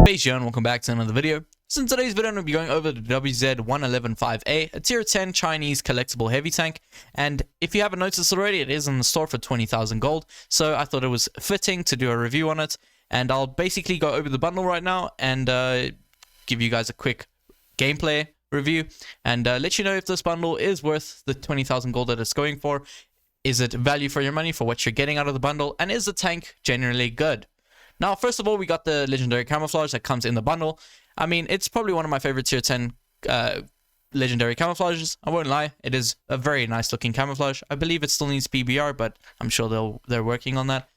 Hey and welcome back to another video. So in today's video I'm going to be going over the WZ-111-5A, a tier 10 Chinese collectible heavy tank, and if you haven't noticed already, it is in the store for 20,000 gold, so I thought it was fitting to do a review on it, and I'll basically go over the bundle right now and give you guys a quick gameplay review and let you know if this bundle is worth the 20,000 gold that it's going for. Is it value for your money for what you're getting out of the bundle, and is the tank generally good? Now, first of all, we got the legendary camouflage that comes in the bundle. I mean, it's probably one of my favorite tier 10 legendary camouflages. I won't lie, it is a very nice looking camouflage. I believe it still needs PBR, but I'm sure they're working on that.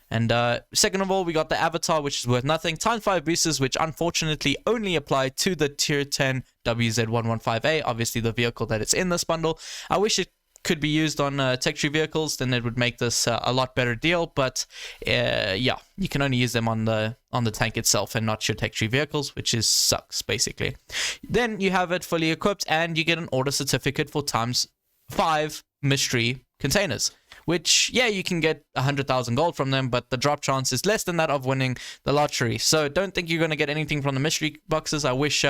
And second of all, we got the avatar, which is worth nothing. Times 5 boosters, which unfortunately only apply to the tier 10 WZ-115A, obviously the vehicle that it's in this bundle. I wish it could be used on tech tree vehicles, then it would make this a lot better deal, but yeah, you can only use them on the tank itself and not your tech tree vehicles, which sucks basically. Then you have it fully equipped and you get an order certificate for times 5 mystery containers, which, yeah, you can get 100,000 gold from them, but the drop chance is less than that of winning the lottery, so don't think you're going to get anything from the mystery boxes. I wish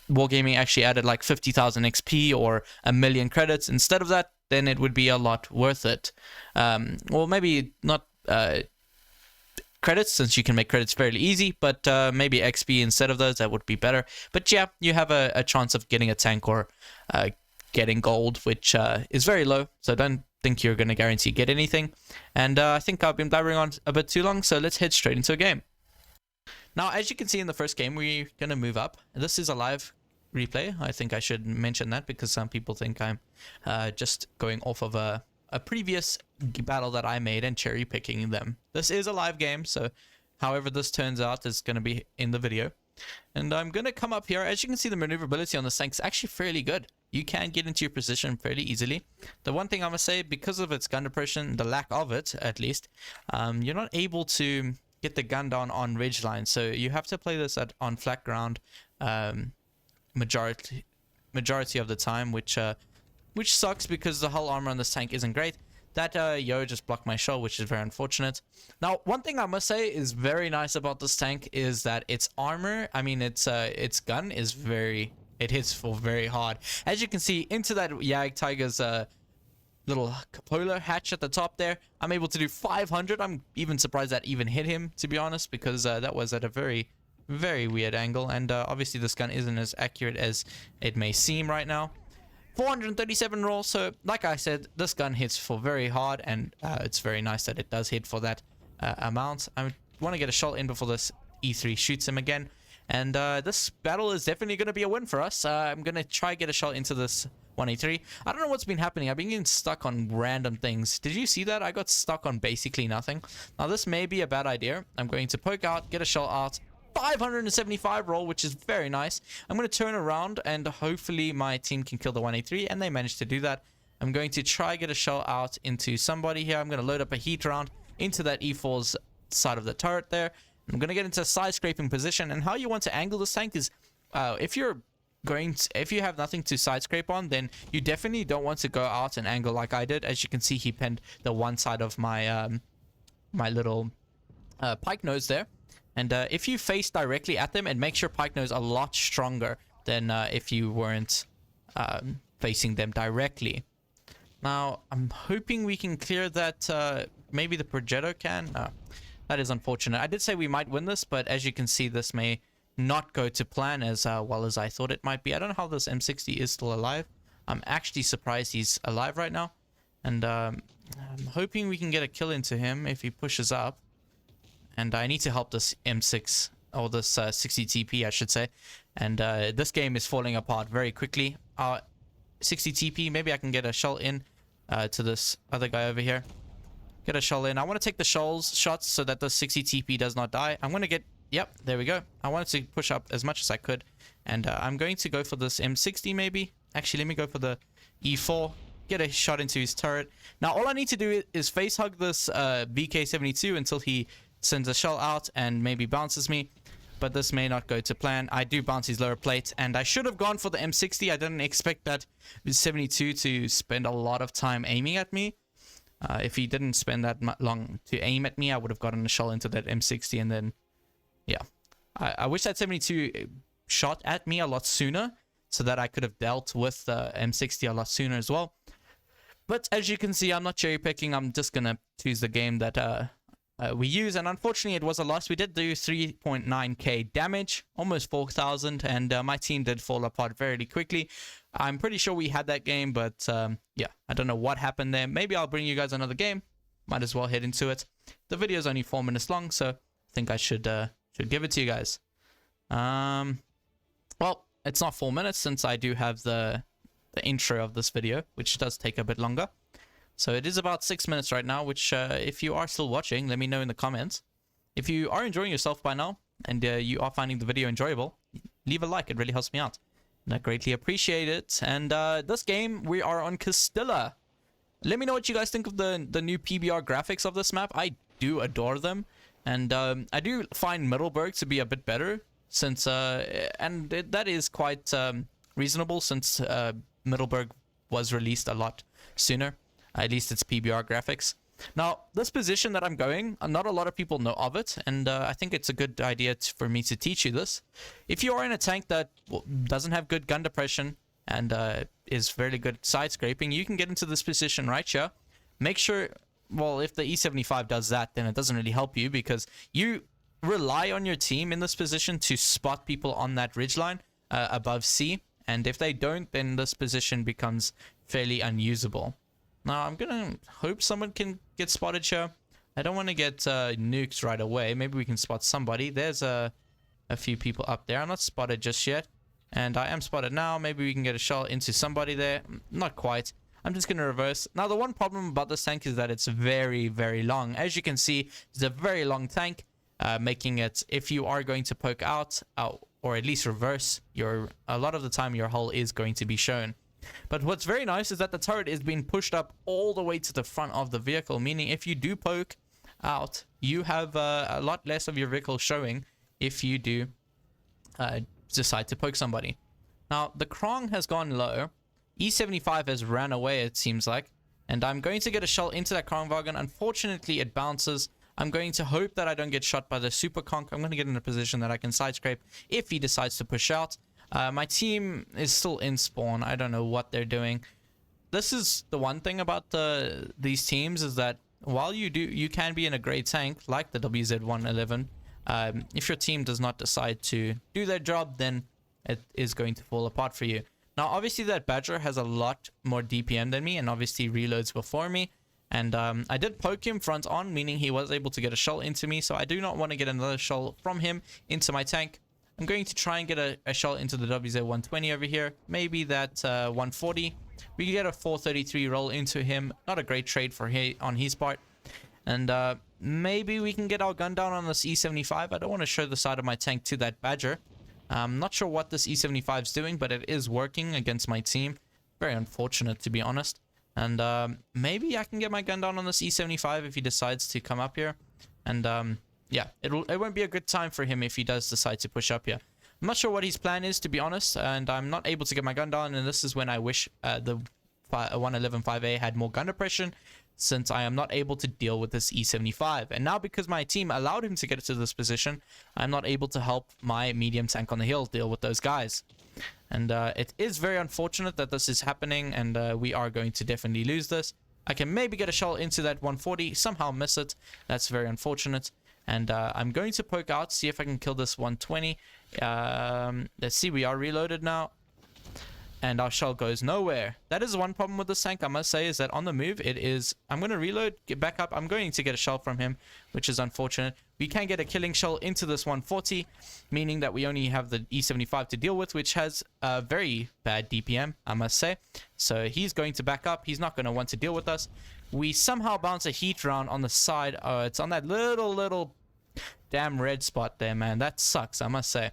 Wargaming actually added like 50,000 XP or 1,000,000 credits instead of that, then it would be a lot worth it. Well, maybe not credits, since you can make credits fairly easy, but maybe XP instead of those, that would be better. But yeah, you have a chance of getting a tank or getting gold, which is very low, so don't think you're going to guarantee get anything. And I think I've been blabbering on a bit too long, so let's head straight into a game. Now, as you can see in the first game, we're going to move up. This is a live replay. I think I should mention that because some people think I'm just going off of a previous battle that I made and cherry picking them. This is a live game, so however this turns out is going to be in the video. And I'm going to come up here. As you can see, the maneuverability on this tank is actually fairly good. You can get into your position fairly easily. The one thing I must say, because of its gun depression, the lack of it at least, you're not able to get the gun down on ridge lines, so you have to play this on flat ground majority of the time, which sucks because the hull armor on this tank isn't great. That yo just blocked my shot, which is very unfortunate. Now, one thing I must say is very nice about this tank is that its armor, I mean its gun is it hits for very hard. As you can see, into that Yag Tiger's little cupola hatch at the top there, I'm able to do 500. I'm even surprised that even hit him, to be honest, because that was at a very weird angle, and obviously this gun isn't as accurate as it may seem right now. 437 roll, so like I said, this gun hits for very hard, and it's very nice that it does hit for that amount. I want to get a shot in before this E3 shoots him again, and this battle is definitely going to be a win for us. I'm going to try get a shot into this 183. I don't know what's been happening. I've been getting stuck on random things. Did you see that? I got stuck on basically nothing. Now this may be a bad idea. I'm going to poke out, get a shot out. 575 roll, which is very nice. I'm going to turn around and hopefully my team can kill the 183, and they managed to do that. I'm going to try get a shell out into somebody here. I'm going to load up a heat round into that E4's side of the turret there. I'm going to get into a side scraping position, and how you want to angle this tank is if you have nothing to side scrape on, then you definitely don't want to go out and angle like I did. As you can see, he pinned the one side of my my little pike nose there. And if you face directly at them, it makes your pike nose a lot stronger than if you weren't facing them directly. Now, I'm hoping we can clear that. Maybe the Progetto can. That is unfortunate. I did say we might win this, but as you can see, this may not go to plan as well as I thought it might be. I don't know how this M60 is still alive. I'm actually surprised he's alive right now. And I'm hoping we can get a kill into him if he pushes up. And I need to help this M6, or this 60 TP, I should say. And this game is falling apart very quickly. 60 TP, maybe I can get a shell in to this other guy over here. Get a shell in. I want to take the shots so that the 60 TP does not die. I'm going to get... Yep, there we go. I wanted to push up as much as I could. And I'm going to go for this M60 maybe. Actually, let me go for the E4. Get a shot into his turret. Now, all I need to do is face hug this VK72 until he sends a shell out and maybe bounces me, but this may not go to plan. I do bounce his lower plate, and I should have gone for the M60. I didn't expect that 72 to spend a lot of time aiming at me. If he didn't spend that long to aim at me, I would have gotten a shell into that M60, and then, yeah. I wish that 72 shot at me a lot sooner, so that I could have dealt with the M60 a lot sooner as well. But as you can see, I'm not cherry picking. I'm just gonna choose the game that we use, and unfortunately it was a loss. We did do 3.9k damage, almost 4,000, and my team did fall apart very quickly. I'm pretty sure we had that game, but yeah, I don't know what happened there. Maybe I'll bring you guys another game. Might as well head into it. The video is only 4 minutes long, so I think I should give it to you guys. Well, it's not 4 minutes since I do have the intro of this video, which does take a bit longer. So it is about 6 minutes right now, which if you are still watching, let me know in the comments. If you are enjoying yourself by now, and you are finding the video enjoyable, leave a like. It really helps me out, and I greatly appreciate it. And this game, we are on Castilla. Let me know what you guys think of the new PBR graphics of this map. I do adore them, and I do find Middleburg to be a bit better, since that is quite reasonable, since Middleburg was released a lot sooner. At least it's PBR graphics. Now, this position that I'm going, not a lot of people know of it, and I think it's a good idea for me to teach you this. If you are in a tank that doesn't have good gun depression and is fairly good side scraping, you can get into this position right here. Make sure, well, if the E75 does that, then it doesn't really help you, because you rely on your team in this position to spot people on that ridgeline above C, and if they don't, then this position becomes fairly unusable. Now, I'm gonna hope someone can get spotted here. I don't want to get nukes right away. Maybe we can spot somebody. There's a few people up there. I'm not spotted just yet, and I am spotted now. Maybe we can get a shot into somebody there. Not quite. I'm just gonna reverse. Now, the one problem about this tank is that it's very, very long. As you can see, it's a very long tank, making it, if you are going to poke out, or at least reverse, a lot of the time your hull is going to be shown. But what's very nice is that the turret is being pushed up all the way to the front of the vehicle, meaning if you do poke out, you have a lot less of your vehicle showing if you do decide to poke somebody. Now, the Krong has gone low. E75 has ran away, it seems like, and I'm going to get a shell into that Krong wagon. Unfortunately, it bounces. I'm going to hope that I don't get shot by the Super Conk. I'm going to get in a position that I can side scrape if he decides to push out. My team is still in spawn. I don't know what they're doing. This is the one thing about these teams, is that while you can be in a great tank like the WZ-111, if your team does not decide to do their job, then it is going to fall apart for you. Now, obviously, that Badger has a lot more DPM than me, and obviously reloads before me. And I did poke him front on, meaning he was able to get a shell into me, so I do not want to get another shell from him into my tank. I'm going to try and get a shell into the WZ-120 over here. Maybe that 140. We can get a 433 roll into him. Not a great trade for on his part. And maybe we can get our gun down on this E75. I don't want to show the side of my tank to that Badger. I'm not sure what this E75 is doing, but it is working against my team. Very unfortunate, to be honest. And maybe I can get my gun down on this E75 if he decides to come up here. And yeah, it won't be a good time for him if he does decide to push up here. I'm not sure what his plan is, to be honest, and I'm not able to get my gun down, and this is when I wish the 111-5A had more gun depression, since I am not able to deal with this E75. And now, because my team allowed him to get to this position, I'm not able to help my medium tank on the hill deal with those guys. And it is very unfortunate that this is happening, and we are going to definitely lose this. I can maybe get a shell into that 140, somehow miss it. That's very unfortunate. And I'm going to poke out, see if I can kill this 120. Let's see, we are reloaded now. And our shell goes nowhere. That is one problem with this tank, I must say, is that on the move, it is... I'm going to reload, get back up. I'm going to get a shell from him, which is unfortunate. We can get a killing shell into this 140, meaning that we only have the E75 to deal with, which has a very bad DPM, I must say. So he's going to back up. He's not going to want to deal with us. We somehow bounce a heat round on the side. Oh, it's on that little damn red spot there, man. That sucks, I must say.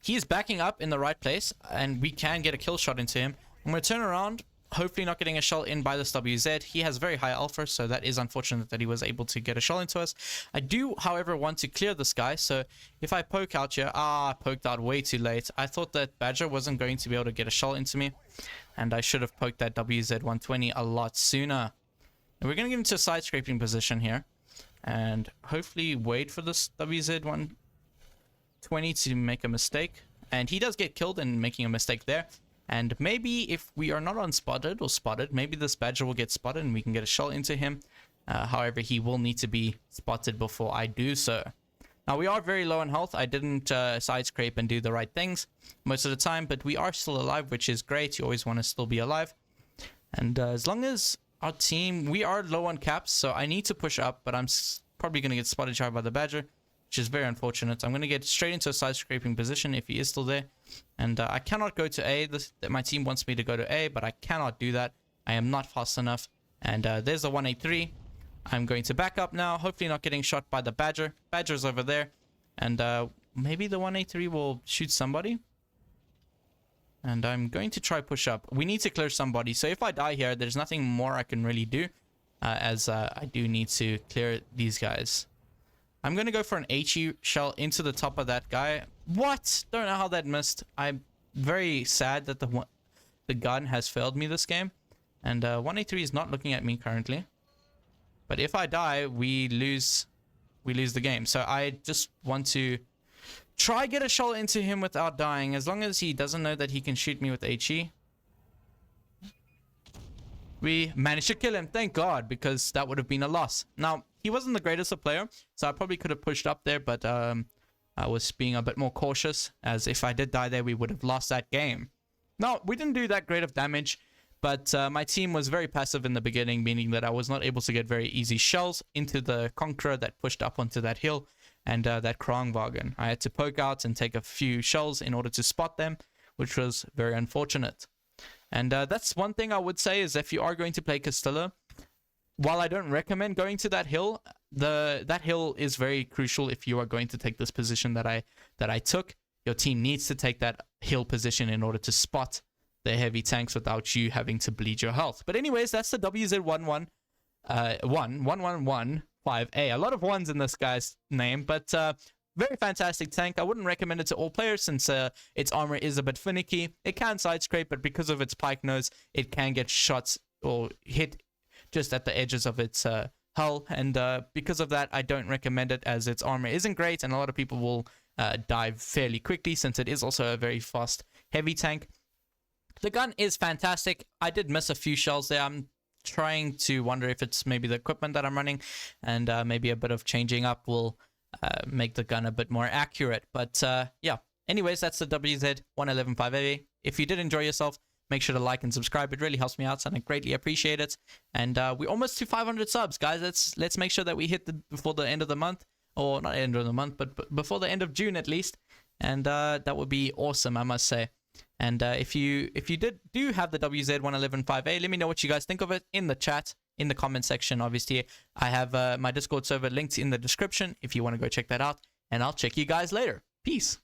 He is backing up in the right place, and we can get a kill shot into him. I'm going to turn around, hopefully not getting a shell in by this WZ. He has very high alpha, so that is unfortunate that he was able to get a shell into us. I do, however, want to clear this guy, so if I poke out here... I poked out way too late. I thought that Badger wasn't going to be able to get a shell into me, and I should have poked that WZ-120 a lot sooner. And we're going to get into a side scraping position here. and hopefully wait for this WZ-120 to make a mistake. And he does get killed in making a mistake there. And maybe if we are not unspotted or spotted, maybe this badger will get spotted and we can get a shell into him. However, he will need to be spotted before I do so. Now, we are very low on health. I didn't side scrape and do the right things most of the time, but we are still alive, which is great. You always want to still be alive. And as long as our team, we are low on caps, so I need to push up, but I'm probably going to get spotted shy by the badger, which is very unfortunate. I'm going to get straight into a side scraping position if he is still there. And I cannot go to A. My team wants me to go to A, but I cannot do that. I am not fast enough. And there's the 183. I'm going to back up now, hopefully not getting shot by the badger. Badger's over there. And maybe the 183 will shoot somebody. And I'm going to try push up. We need to clear somebody. So if I die here, there's nothing more I can really do. As I do need to clear these guys. I'm going to go for an HE shell into the top of that guy. What? Don't know how that missed. I'm very sad that the gun has failed me this game. And 183 is not looking at me currently. But if I die, we lose the game. So I just want to try get a shell into him without dying. As long as he doesn't know that he can shoot me with HE. We managed to kill him, thank God, because that would have been a loss. Now, he wasn't the greatest of player, so I probably could have pushed up there, but I was being a bit more cautious, as if I did die there, we would have lost that game. Now, we didn't do that great of damage, but my team was very passive in the beginning, meaning that I was not able to get very easy shells into the Conqueror that pushed up onto that hill, and that Krangwagen. I had to poke out and take a few shells in order to spot them, which was very unfortunate. And that's one thing I would say is if you are going to play Castilla, while I don't recommend going to that hill, that hill is very crucial if you are going to take this position that I took. Your team needs to take that hill position in order to spot the heavy tanks without you having to bleed your health. But anyways, that's the WZ-111-5A. A lot of ones in this guy's name, but very fantastic tank. I wouldn't recommend it to all players since its armor is a bit finicky. It can side scrape, but because of its pike nose, it can get shots or hit just at the edges of its hull. And because of that, I don't recommend it as its armor isn't great, and a lot of people will die fairly quickly since it is also a very fast, heavy tank. The gun is fantastic. I did miss a few shells there. I'm trying to wonder if it's maybe the equipment that I'm running, and maybe a bit of changing up will make the gun a bit more accurate. But yeah, anyways, that's the WZ-111-5A. If you did enjoy yourself, make sure to like and subscribe. It really helps me out and I greatly appreciate it. And we're almost to 500 subs, guys. Let's make sure that we hit before the end of the month, or not end of the month, but before the end of June at least. And that would be awesome, I must say. And if you do have the WZ-111-5A, let me know what you guys think of it in the chat, in the comment section. Obviously, I have my Discord server linked in the description if you want to go check that out. And I'll check you guys later. Peace.